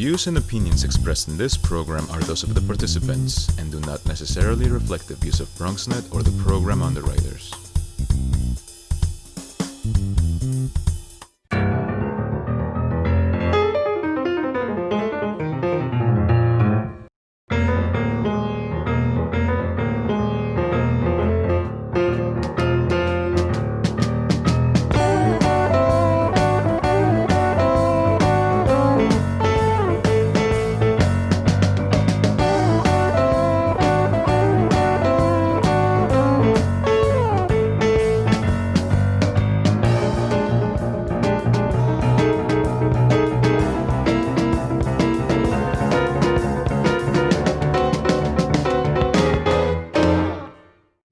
views and opinions expressed in this program are those of the participants and do not necessarily reflect the views of BronxNet or the program underwriters.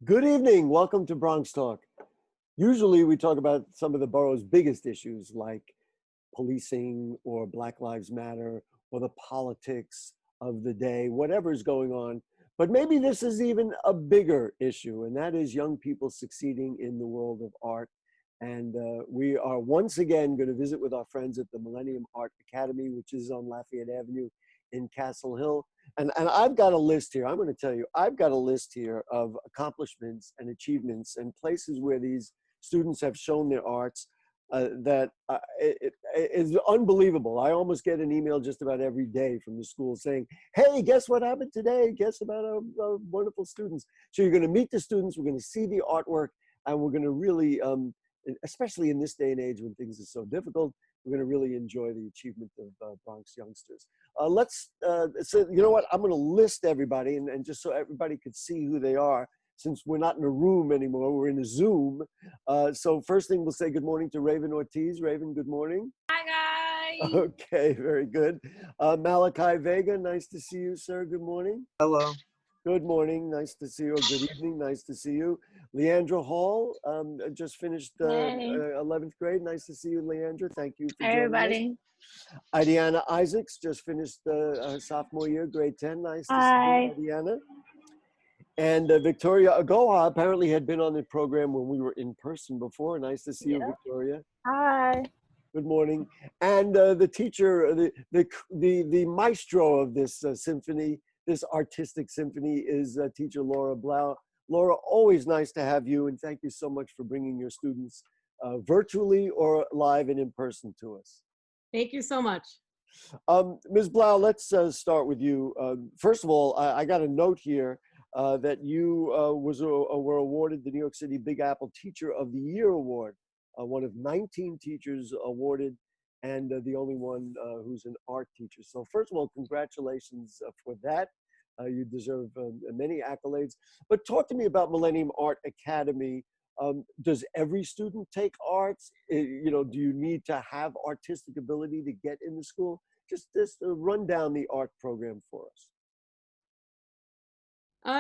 Good evening. Welcome to BronxTalk. Usually we talk about some of the borough's biggest issues like policing or Black Lives Matter or the politics of the day, whatever's going on. But maybe this is even a bigger issue, and that is young people succeeding in the world of art. And we are once again going to visit with our friends at the Millennium Art Academy, which is on Lafayette Avenue in Castle Hill. And I've got a list here. I'm going to tell you, I've got a list here of accomplishments and achievements and places where these students have shown their arts that it is unbelievable. I almost get an email just about every day from the school saying, hey, guess what happened today? Guess about our wonderful students. So you're going to meet the students, we're going to see the artwork, and we're going to really, especially in this day and age when things are so difficult, we're going to really enjoy the achievement of Bronx youngsters. So you know what? I'm going to list everybody, and just so everybody could see who they are, since we're not in a room anymore, we're in a Zoom. So first thing, we'll say good morning to Raven Ortiz. Raven, good morning. Hi, guys. Okay, very good. Malakai Vega, nice to see you, sir. Good morning. Hello. Good morning, nice to see you. Or good evening, nice to see you. Leandndra Hall, just finished Hey. 11th grade. Nice to see you, Leandndra. Thank you for Hi, joining everybody. us. Ideanna Isaacs just finished her sophomore year, grade 10. Nice to Hi. see you, Ideanna. And Victoria Agoha apparently had been on the program when we were in person before. Nice to see you, Victoria. Hi. Good morning. And the teacher, the maestro of this symphony, this artistic symphony, is teacher Laura Blau. Laura, always nice to have you, and thank you so much for bringing your students virtually or live and in person to us. Thank you so much. Ms. Blau, let's start with you. First of all, I got a note here that you were awarded the New York City Big Apple Teacher of the Year Award, one of 19 teachers awarded, and the only one who's an art teacher. So first of all, congratulations for that. You deserve many accolades. But talk to me about Millennium Art Academy. Does every student take arts? You know, do you need to have artistic ability to get in the school? Just run down the art program for us.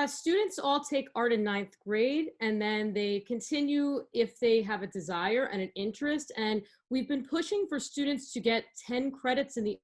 Students all take art in 9th grade, and then they continue if they have a desire and an interest. And we've been pushing for students to get 10 credits in the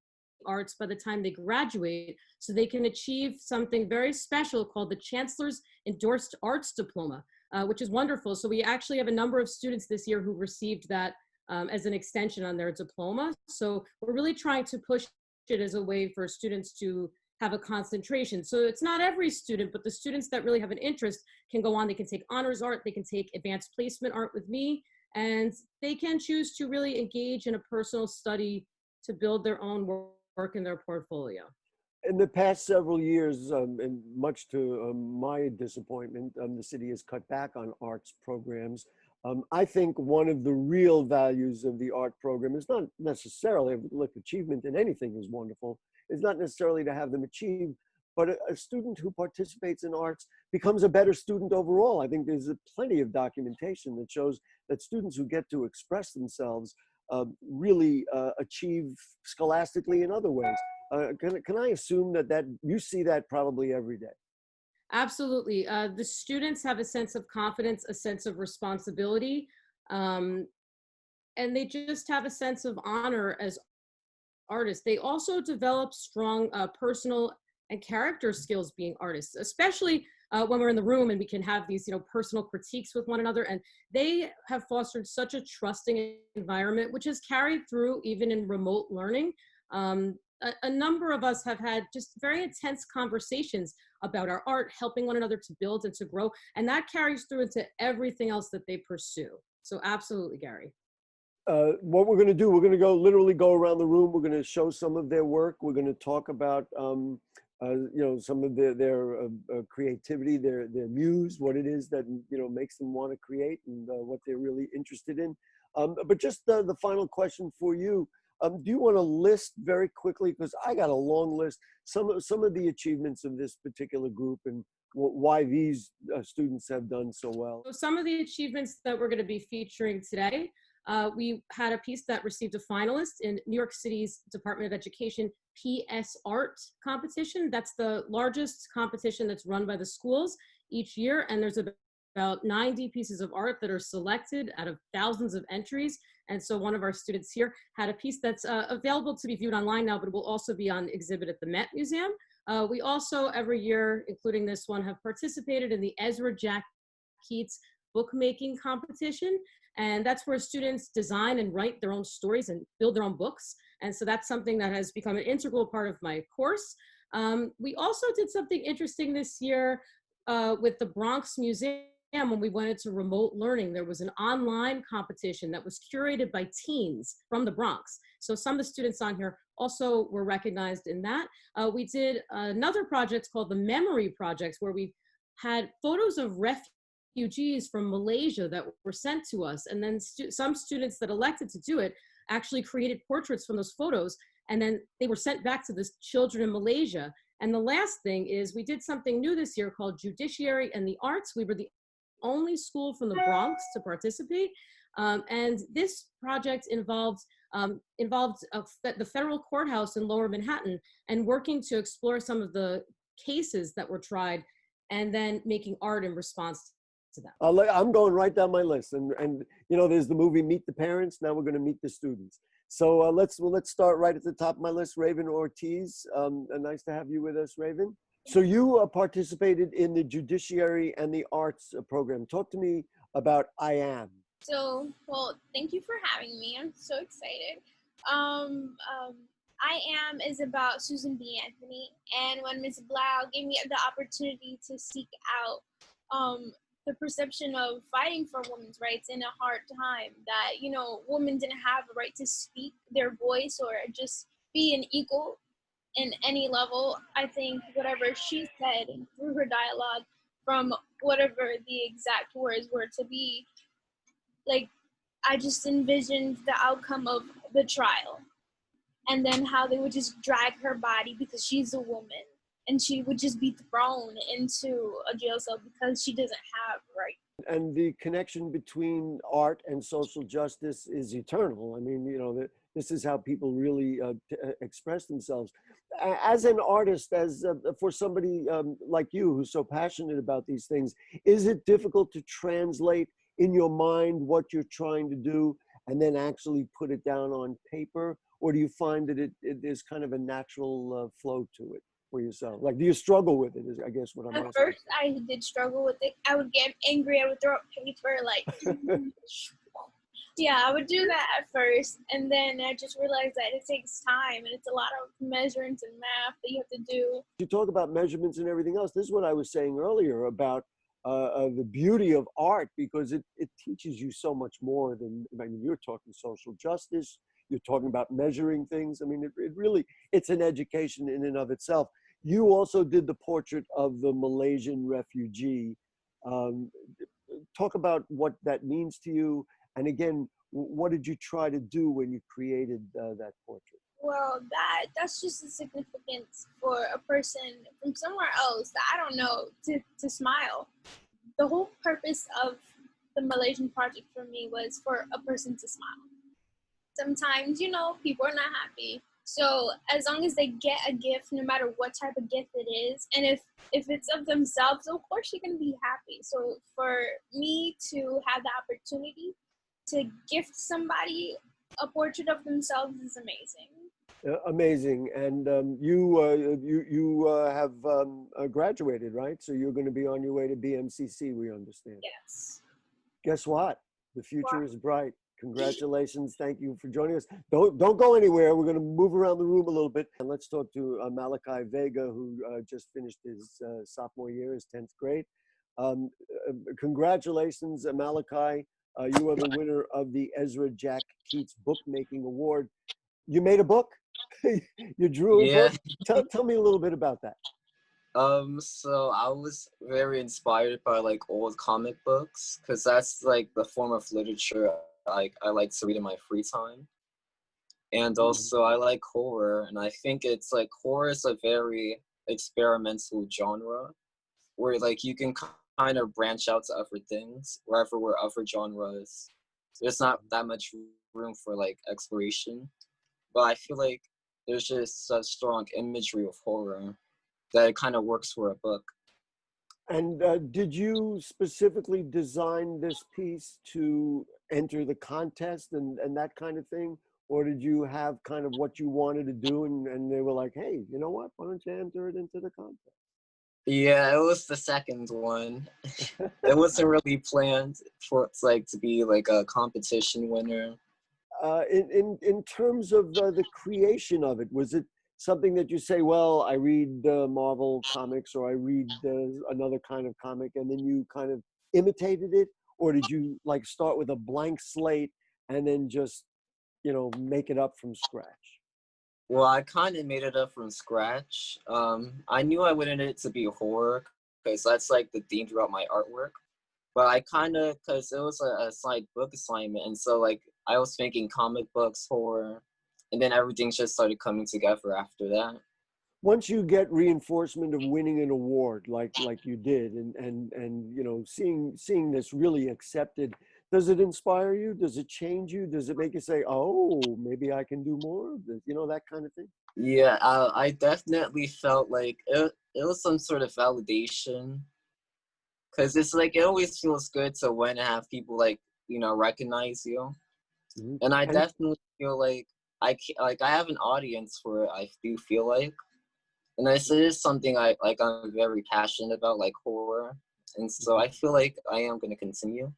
arts by the time they graduate, so they can achieve something very special called the Chancellor's Endorsed Arts Diploma, which is wonderful. So we actually have a number of students this year who received that as an extension on their diploma. So we're really trying to push it as a way for students to have a concentration. So it's not every student, but the students that really have an interest can go on. They can take honors art, they can take advanced placement art with me, and they can choose to really engage in a personal study to build their own work in their portfolio. In the past several years, and much to my disappointment, the city has cut back on arts programs. I think one of the real values of the art program is not necessarily, look, achievement in anything is wonderful. It's not necessarily to have them achieve, but a student who participates in arts becomes a better student overall. I think there's plenty of documentation that shows that students who get to express themselves really achieve scholastically in other ways. Can I assume that you see that probably every day? Absolutely. The students have a sense of confidence, a sense of responsibility, and they just have a sense of honor as artists. They also develop strong personal and character skills being artists, especially when we're in the room and we can have these, personal critiques with one another. And they have fostered such a trusting environment, which has carried through even in remote learning. a number of us have had just very intense conversations about our art, helping one another to build and to grow. And that carries through into everything else that they pursue. So absolutely, Gary. What we're going to do, we're going to literally go around the room. We're going to show some of their work. We're going to talk about, you know, some of their creativity, their muse, what it is that, you know, makes them want to create, and what they're really interested in. But just the final question for you. Do you want to list very quickly, because I got a long list, some of the achievements of this particular group and why these students have done so well? So some of the achievements that we're going to be featuring today, we had a piece that received a finalist in New York City's Department of Education PS Art competition. That's the largest competition that's run by the schools each year, and there's about 90 pieces of art that are selected out of thousands of entries. And so one of our students here had a piece that's available to be viewed online now, but it will also be on exhibit at the Met Museum. We also, every year, including this one, have participated in the Ezra Jack Keats bookmaking competition. And that's where students design and write their own stories and build their own books. And so that's something that has become an integral part of my course. We also did something interesting this year with the Bronx Museum. When we went into remote learning, there was an online competition that was curated by teens from the Bronx. So some of the students on here also were recognized in that. We did another project called the Memory Project, where we had photos of refugees from Malaysia that were sent to us. And then some students that elected to do it actually created portraits from those photos. And then they were sent back to the children in Malaysia. And the last thing is we did something new this year called Judiciary and the Arts. We were the only school from the Bronx to participate. And this project involved the federal courthouse in Lower Manhattan, and working to explore some of the cases that were tried and then making art in response to them. I'm going right down my list. And you know, there's the movie Meet the Parents. Now we're going to meet the students. So let's start right at the top of my list. Raven Ortiz, nice to have you with us, Raven. So you participated in the Judiciary and the Arts program. Talk to me about I Am. So, well, thank you for having me. I'm so excited. I Am is about Susan B. Anthony. And when Ms. Blau gave me the opportunity to seek out the perception of fighting for women's rights in a hard time, that, you know, women didn't have a right to speak their voice or just be an equal in any level, I think whatever she said through her dialogue, from whatever the exact words were to be, like, I just envisioned the outcome of the trial, and then how they would just drag her body because she's a woman, and she would just be thrown into a jail cell because she doesn't have rights. And the connection between art and social justice is eternal. I mean, you know, this is how people really express themselves. As an artist, for somebody like you who's so passionate about these things, is it difficult to translate in your mind what you're trying to do and then actually put it down on paper? Or do you find that there's kind of a natural flow to it for yourself? Like, do you struggle with it, is I guess what I'm asking. At first, I did struggle with it. I would get angry. I would throw up paper, like, yeah, I would do that at first. And then I just realized that it takes time, and it's a lot of measurements and math that you have to do. You talk about measurements and everything else. This is what I was saying earlier about the beauty of art, because it teaches you so much more than, I mean, you're talking social justice, you're talking about measuring things. I mean, it really, it's an education in and of itself. You also did the portrait of the Malaysian refugee. Talk about what that means to you. And again, what did you try to do when you created that portrait? Well, that's just a significance for a person from somewhere else that I don't know to smile. The whole purpose of the Malaysian project for me was for a person to smile. Sometimes, you know, people are not happy. So as long as they get a gift, no matter what type of gift it is, and if it's of themselves, of course you're going to be happy. So for me to have the opportunity to gift somebody a portrait of themselves is amazing. Amazing. And you have graduated, right? So you're going to be on your way to BMCC, we understand. Yes. Guess what? The future is bright. Congratulations. Thank you for joining us. Don't go anywhere. We're going to move around the room a little bit. And let's talk to Malakai Vega, who just finished his sophomore year, his 10th grade. Congratulations, Malakai. You are the winner of the Ezra Jack Keats Bookmaking Award. You made a book? You drew a book? Tell me a little bit about that. So I was very inspired by like old comic books, because that's like the form of literature I like to read in my free time. And also I like horror, and I think it's like horror is a very experimental genre where like you can kind of branch out to other things where other genres there's not that much room for like exploration. But I feel like there's just such strong imagery of horror that it kind of works for a book. And did you specifically design this piece to enter the contest and that kind of thing? Or did you have kind of what you wanted to do and they were like, hey, you know what, why don't you enter it into the contest? Yeah, it was the second one. It wasn't really planned for it like to be like a competition winner. In terms of the creation of it, was it something that you say, well, I read Marvel comics or I read another kind of comic, and then you kind of imitated it? Or did you like start with a blank slate and then just, you know, make it up from scratch? Well, I kind of made it up from scratch. I knew I wanted it to be horror because that's like the theme throughout my artwork. But I kind of, because it was a side book assignment, and so like I was thinking comic books, horror, and then everything just started coming together after that. Once you get reinforcement of winning an award like you did, and you know, seeing this really accepted, does it inspire you? Does it change you? Does it make you say, oh, maybe I can do more of this? You know, that kind of thing? Yeah, I definitely felt like it was some sort of validation. Because it's like, it always feels good to win and have people like, you know, recognize you. Mm-hmm. And I definitely feel like I have an audience for it, I do feel like. And this is something I'm very passionate about, like horror. And so I feel like I am going to continue.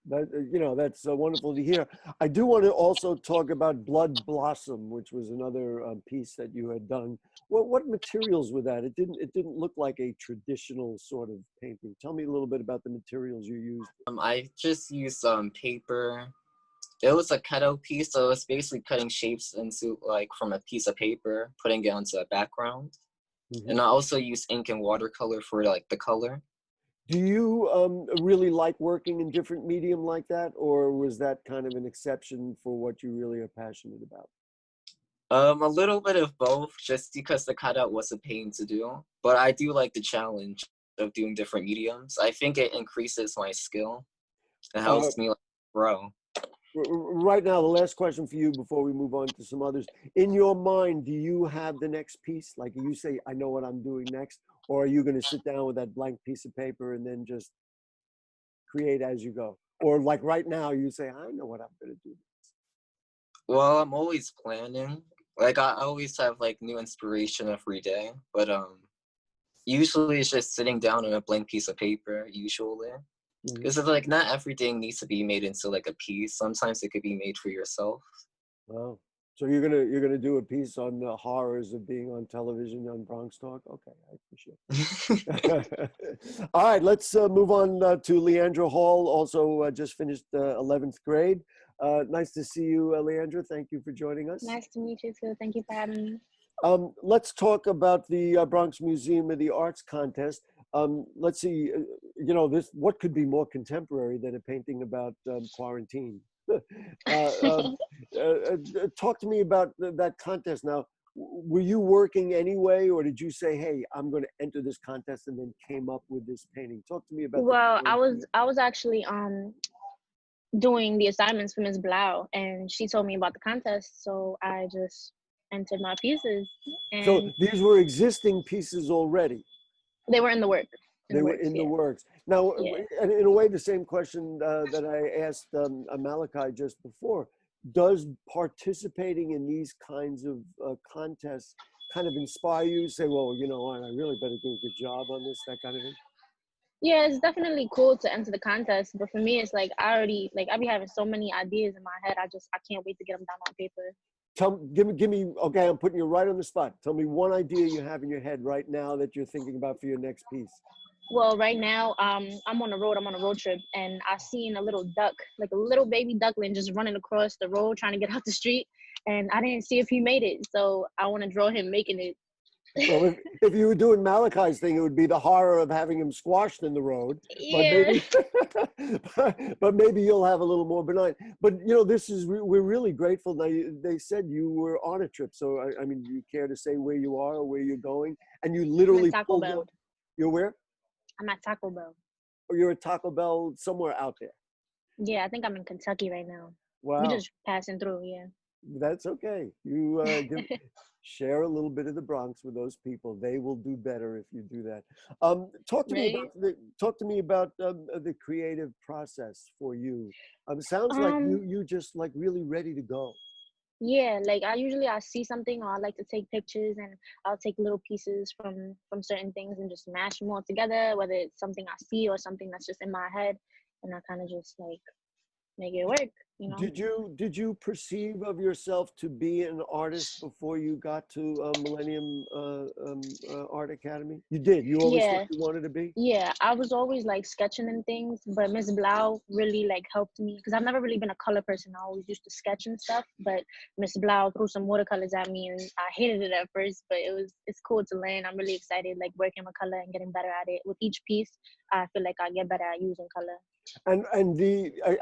That, you know, that's wonderful to hear. I do want to also talk about Blood Blossom, which was another piece that you had done. What materials were that? It didn't look like a traditional sort of painting. Tell me a little bit about the materials you used. I just used paper. It was a cutout piece, so it's basically cutting shapes into like from a piece of paper, putting it onto a background. Mm-hmm. And I also use ink and watercolor for like the color. Do you really like working in different medium like that, or was that kind of an exception for what you really are passionate about? A little bit of both, just because the cutout was a pain to do. But I do like the challenge of doing different mediums. I think it increases my skill. It helps me like, grow. Right now, the last question for you before we move on to some others. In your mind, do you have the next piece? Like you say, I know what I'm doing next, or are you going to sit down with that blank piece of paper and then just create as you go? Or like right now, you say, I know what I'm going to do next. Well, I'm always planning. Like I always have like new inspiration every day, but usually it's just sitting down on a blank piece of paper, usually. Because it's like not everything needs to be made into like a piece. Sometimes it could be made for yourself. Wow. So you're gonna do a piece on the horrors of being on television on BronxTalk? Okay, I appreciate it. All right, let's move on to Leandro Hall, also just finished 11th grade. Nice to see you, Leandra. Thank you for joining us. Nice to meet you too. Thank you for having me. Let's talk about the Bronx Museum of the Arts contest. Let's see, you know, what could be more contemporary than a painting about quarantine? Talk to me about that contest. Now, were you working anyway, or did you say, hey, I'm going to enter this contest, and then came up with this painting? Talk to me about Well, I was actually doing the assignments for Ms. Blau, and she told me about the contest, so I just entered my pieces. And so these were existing pieces already? They were in the work. They were in the works. Now, and in a way, the same question that I asked Malakai just before, does participating in these kinds of contests kind of inspire you? Say, well, you know what, I really better do a good job on this, that kind of thing? Yeah, it's definitely cool to enter the contest, but for me, it's like I already like I be having so many ideas in my head. I can't wait to get them down on paper. Give me. Okay, I'm putting you right on the spot. Tell me one idea you have in your head right now that you're thinking about for your next piece. Well, right now, I'm on the road. I'm on a road trip, and I seen a little duck, like a little baby duckling, just running across the road trying to get out the street, and I didn't see if he made it. So I want to draw him making it. Well, if you were doing Malakai's thing, it would be the horror of having him squashed in the road. But Yeah. maybe, but maybe you'll have a little more benign. But you know, we're really grateful. Now, they said you were on a trip, so I mean, you care to say where you are or where you're going? And you I'm literally at Taco pulled Bell. up. You're where? I'm at Taco Bell. Or you're at Taco Bell somewhere out there? Yeah, I think I'm in Kentucky right now. We Wow. just passing through. Yeah. That's okay. You share a little bit of the Bronx with those people. They will do better if you do that. Talk to me Right. about the creative process for you. Sounds like you just like really ready to go. Yeah, like I see something or I like to take pictures and I'll take little pieces from certain things and just mash them all together, whether it's something I see or something that's just in my head, and I kind of just like make it work, you know? Did you perceive of yourself to be an artist before you got to Millennium Art Academy? You did. You always Yeah. thought you wanted to be? Yeah, I was always like sketching and things, but Miss Blau really like helped me because I've never really been a color person. I always used to sketch and stuff, but Miss Blau threw some watercolors at me and I hated it at first, but it's cool to learn. I'm really excited like working with color and getting better at it. With each piece, I feel like I get better at using color. And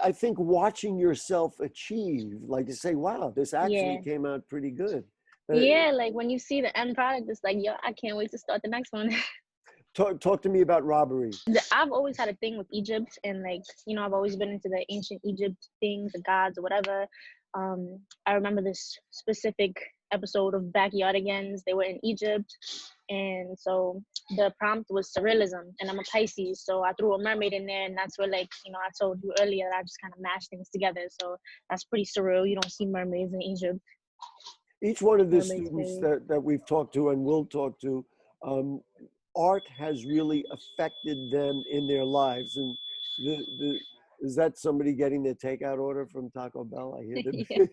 I think watching yourself achieve, like to say, wow, this actually Yeah. came out pretty good. Yeah, like when you see the end product, it's like, yo, I can't wait to start the next one. Talk to me about robbery. I've always had a thing with Egypt, and like, you know, I've always been into the ancient Egypt things, the gods or whatever. I remember this specific episode of Backyardigans. They were in Egypt, and so the prompt was surrealism, and I'm a Pisces, so I threw a mermaid in there, and that's where, like, you know, I told you earlier that I just kind of mashed things together. So that's pretty surreal. You don't see mermaids in Egypt. Each one of the Mermaid students fairy. that we've talked to and will talk to, art has really affected them in their lives. And is that somebody getting their takeout order from Taco Bell? I hear them. Yeah.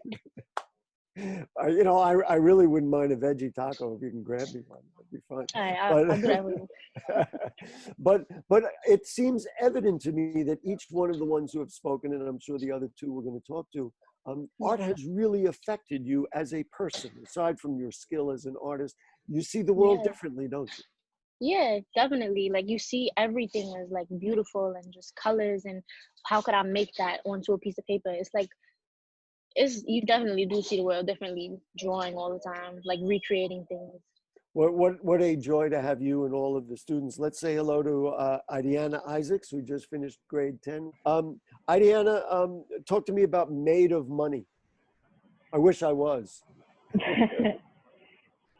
You know, I really wouldn't mind a veggie taco if you can grab me one. That'd be fun. All right, I'll do that for you. But it seems evident to me that each one of the ones who have spoken, and I'm sure the other two we're going to talk to, art has really affected you as a person. Aside from your skill as an artist, you see the world Yeah. differently, don't you? Yeah, definitely. Like you see everything as like beautiful and just colors, and how could I make that onto a piece of paper? It's like you definitely do see the world differently drawing all the time, like recreating things. What a joy to have you and all of the students. Let's say hello to Ideanna Isaacs, who just finished grade 10. Ideanna, talk to me about Made of Money. I wish I was.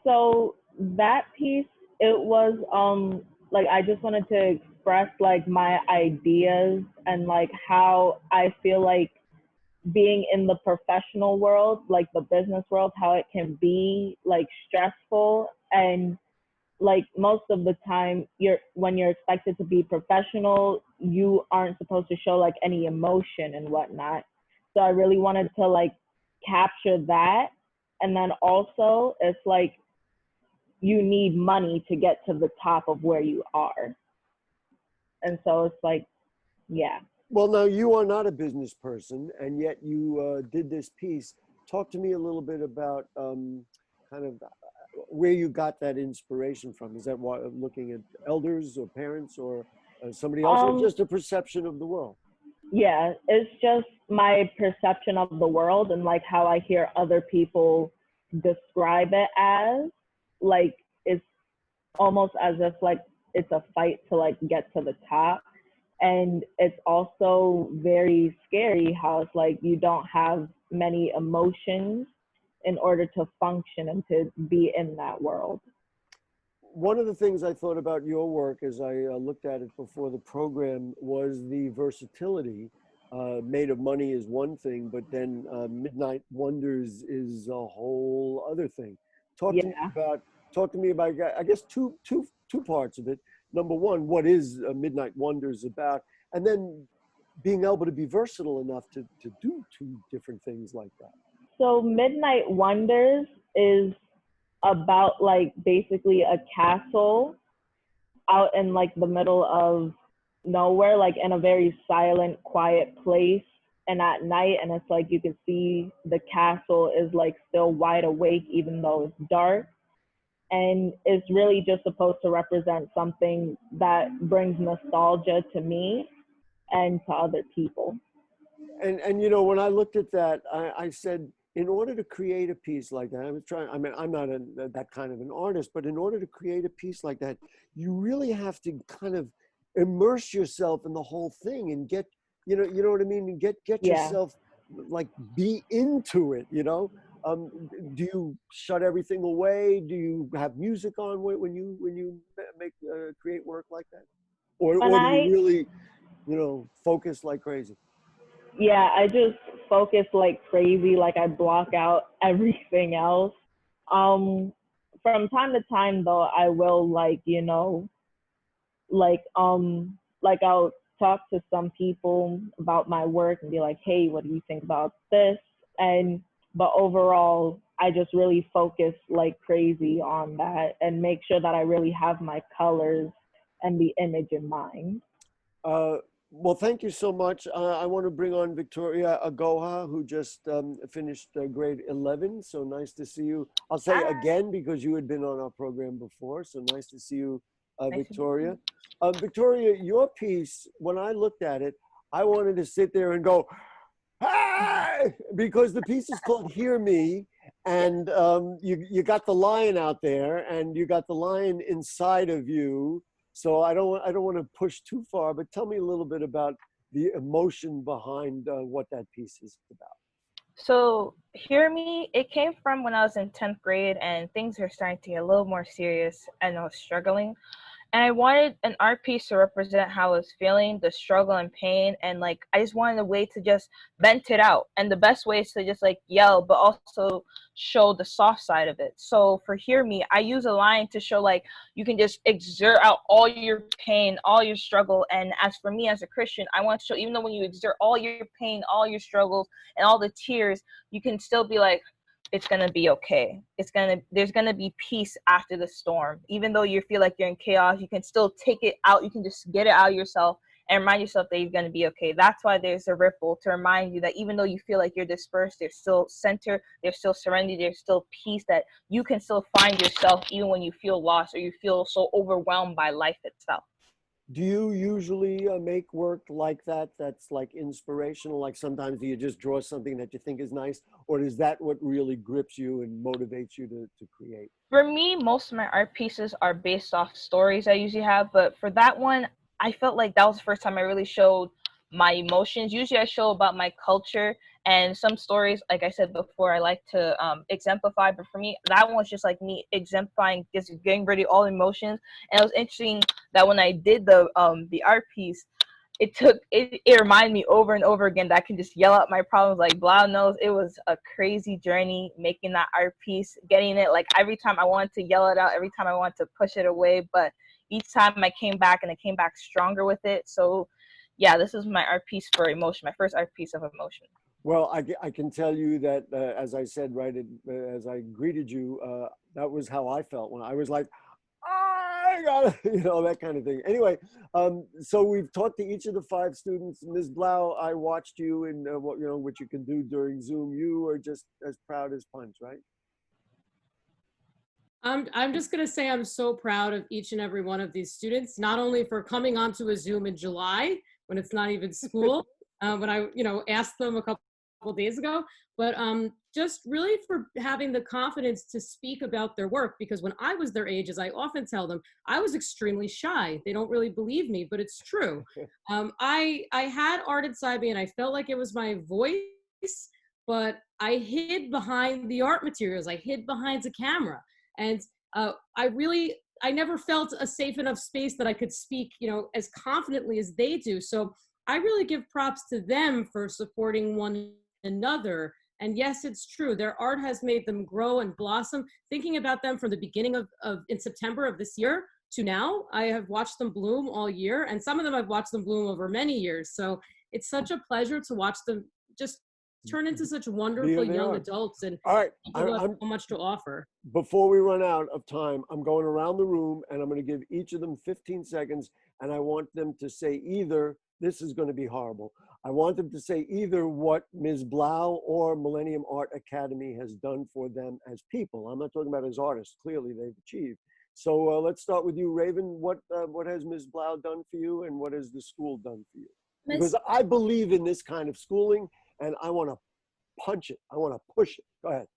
So that piece, it was like I just wanted to express like my ideas and like how I feel like being in the professional world, like the business world, how it can be like stressful, and like most of the time when you're expected to be professional, you aren't supposed to show like any emotion and whatnot. So I really wanted to like capture that. And then also it's like you need money to get to the top of where you are. And so it's like, yeah. Well, now you are not a business person, and yet you did this piece. Talk to me a little bit about kind of where you got that inspiration from. Is that looking at elders or parents or somebody else, or just a perception of the world? Yeah, it's just my perception of the world and like how I hear other people describe it as. Like it's almost as if like it's a fight to like get to the top. And it's also very scary how it's like you don't have many emotions in order to function and to be in that world. One of the things I thought about your work as I looked at it before the program was the versatility. Made of Money is one thing, but then Midnight Wonders is a whole other thing. Talk to me about, I guess, two parts of it. number one, what is Midnight Wonders about? And then being able to be versatile enough to do two different things like that. So Midnight Wonders is about like basically a castle out in like the middle of nowhere, like in a very silent, quiet place. And at night, and it's like you can see the castle is like still wide awake even though it's dark. And it's really just supposed to represent something that brings nostalgia to me and to other people. And you know, when I looked at that, I said, in order to create a piece like that, I mean, I'm not that kind of an artist, but in order to create a piece like that, you really have to kind of immerse yourself in the whole thing and get, you know what I mean? And get yourself, like, be into it, you know? Do you shut everything away? Do you have music on when you make create work like that? Or do you really, you know, focus like crazy? Yeah, I just focus like crazy. Like I block out everything else. From time to time though, I will like, you know, like I'll talk to some people about my work and be like, hey, what do you think about this? But overall, I just really focus like crazy on that and make sure that I really have my colors and the image in mind. Well, thank you so much. I want to bring on Victoria Agoha, who just finished grade 11. So nice to see you. I'll say again, because you had been on our program before. So nice to see you, Victoria. Victoria, your piece, when I looked at it, I wanted to sit there and go, hey! Because the piece is called Hear Me. And you got the lion out there and you got the lion inside of you. So I don't want to push too far, but tell me a little bit about the emotion behind what that piece is about. So Hear Me, it came from when I was in 10th grade and things were starting to get a little more serious and I was struggling. And I wanted an art piece to represent how I was feeling, the struggle and pain. And like, I just wanted a way to just vent it out. And the best way is to just like yell, but also show the soft side of it. So for Hear Me, I use a line to show like, you can just exert out all your pain, all your struggle. And as for me, as a Christian, I want to show, even though when you exert all your pain, all your struggles and all the tears, you can still be like, it's going to be okay. There's going to be peace after the storm. Even though you feel like you're in chaos, you can still take it out. You can just get it out of yourself and remind yourself that you're going to be okay. That's why there's a ripple to remind you that even though you feel like you're dispersed, there's still center, there's still serenity, there's still peace, that you can still find yourself even when you feel lost or you feel so overwhelmed by life itself. Do you usually make work like that, that's like inspirational? Like sometimes do you just draw something that you think is nice? Or is that what really grips you and motivates you to create? For me, most of my art pieces are based off stories I usually have. But for that one, I felt like that was the first time I really showed my emotions. Usually I show about my culture and some stories, like I said before, I like to exemplify. But for me, that one was just like me exemplifying, just getting rid of all emotions. And it was interesting that when I did the art piece, it reminded me over and over again that I can just yell out my problems. Like Blau knows, it was a crazy journey making that art piece, getting it. Like every time I wanted to yell it out, every time I wanted to push it away, but each time I came back and I came back stronger with it. So yeah, this is my art piece for emotion, my first art piece of emotion. Well, I can tell you that, as I said, right, as I greeted you, that was how I felt when I was like, I got it, you know, that kind of thing. Anyway, so we've talked to each of the 5 students. Ms. Blau, I watched you in what you can do during Zoom. You are just as proud as Punch, right? I'm just going to say I'm so proud of each and every one of these students, not only for coming onto a Zoom in July when it's not even school, when I asked them a couple days ago, but just really for having the confidence to speak about their work, because when I was their age, as I often tell them, I was extremely shy. They don't really believe me, but it's true. I had art inside me and I felt like it was my voice, but I hid behind the art materials. I hid behind a camera. And I never felt a safe enough space that I could speak, as confidently as they do. So I really give props to them for supporting one another. And yes, it's true. Their art has made them grow and blossom. Thinking about them from the beginning in September of this year to now. I have watched them bloom all year, and some of them I've watched them bloom over many years. So it's such a pleasure to watch them just turn into such wonderful young adults, and all right, people have so much to offer. Before we run out of time, I'm going around the room and I'm going to give each of them 15 seconds, and I want them to say either, this is going to be horrible, I want them to say either what Ms. Blau or Millennium Art Academy has done for them as people. I'm not talking about as artists. Clearly they've achieved. So let's start with you, Raven. What has Ms. Blau done for you, and what has the school done for you? Because I believe in this kind of schooling, and I want to punch it. I want to push it. Go ahead.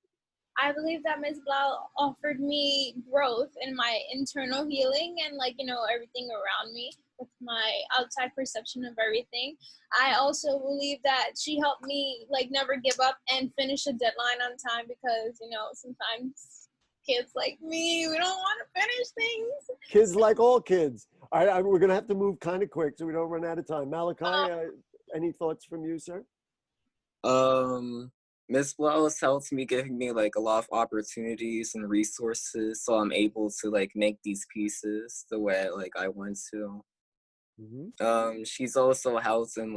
I believe that Ms. Blau offered me growth in my internal healing and everything around me with my outside perception of everything. I also believe that she helped me never give up and finish a deadline on time, because sometimes kids like me, we don't want to finish things. Kids like all kids. All right, we're going to have to move kind of quick so we don't run out of time. Malakai, any thoughts from you, sir? Miss Blau has helped me, giving me a lot of opportunities and resources, so I'm able to make these pieces the way I want to. Mm-hmm. She's also helped in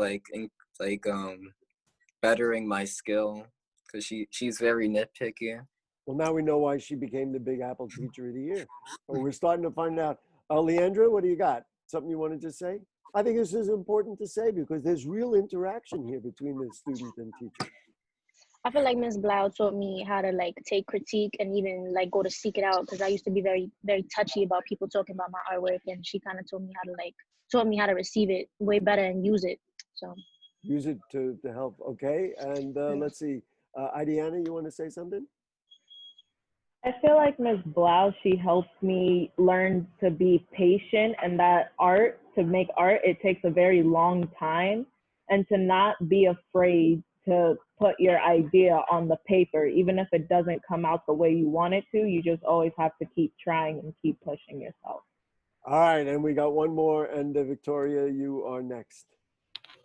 bettering my skill, because she's very nitpicky. Well, now we know why she became the Big Apple Teacher of the Year. Well, we're starting to find out. Leandra, what do you got? Something you wanted to say? I think this is important to say because there's real interaction here between the student and teacher. I feel like Ms. Blau taught me how to take critique and even go to seek it out, because I used to be very, very touchy about people talking about my artwork, and she kind of taught me how to receive it way better and use it. So use it to help. Okay, and let's see, Ideanna, you want to say something? I feel like Ms. Blau, she helped me learn to be patient, and that to make art, it takes a very long time, and to not be afraid to put your idea on the paper. Even if it doesn't come out the way you want it to, you just always have to keep trying and keep pushing yourself. All right, and we got one more, and Victoria, you are next.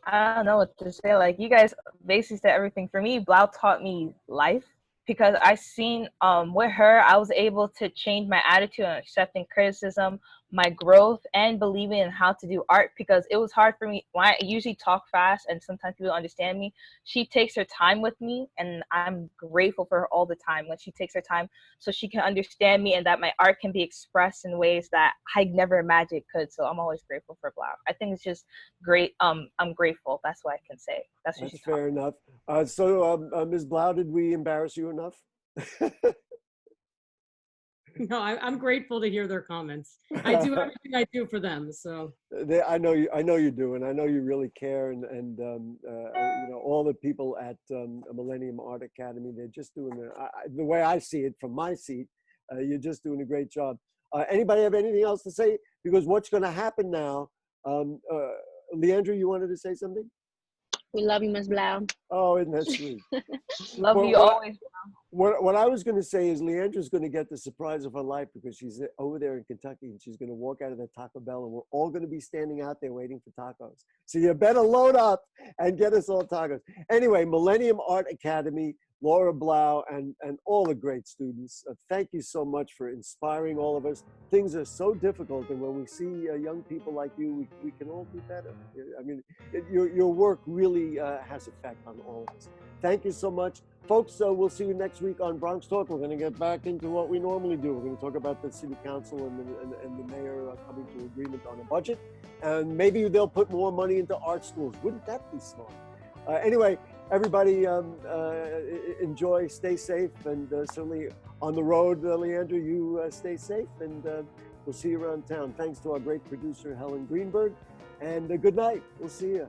I don't know what to say. You guys basically said everything. For me, Blau taught me life, because I seen with her, I was able to change my attitude on accepting criticism, my growth, and believing in how to do art, because it was hard for me when I usually talk fast and sometimes people don't understand me. She takes her time with me, and I'm grateful for her all the time when she takes her time so she can understand me and that my art can be expressed in ways that I never imagined it could. So I'm always grateful for Blau. I think it's just great. I'm grateful. That's what I can say. That's fair enough. So Ms. Blau, did we embarrass you enough? No, I'm grateful to hear their comments. I do everything I do for them, so. I know you do, and I know you really care, and all the people at Millennium Art Academy, they're just doing the way I see it from my seat. You're just doing a great job. Anybody have anything else to say? Because what's going to happen now? Leandra, you wanted to say something? We love you, Ms. Blau. Oh, isn't that sweet? Love you always. What I was going to say is Leandra's going to get the surprise of her life, because she's over there in Kentucky, and she's going to walk out of the Taco Bell, and we're all going to be standing out there waiting for tacos. So you better load up and get us all tacos. Anyway, Millennium Art Academy, Laura Blau, and all the great students, thank you so much for inspiring all of us. Things are so difficult, and when we see young people like you, we can all do better. I mean, your work really has effect on all of us. Thank you so much. Folks, we'll see you next week on BronxTalk. We're going to get back into what we normally do. We're going to talk about the city council and the mayor coming to agreement on a budget. And maybe they'll put more money into art schools. Wouldn't that be smart? Anyway, everybody enjoy, stay safe, and certainly on the road, Leandra, you stay safe, and we'll see you around town. Thanks to our great producer, Helen Greenberg, and good night. We'll see you.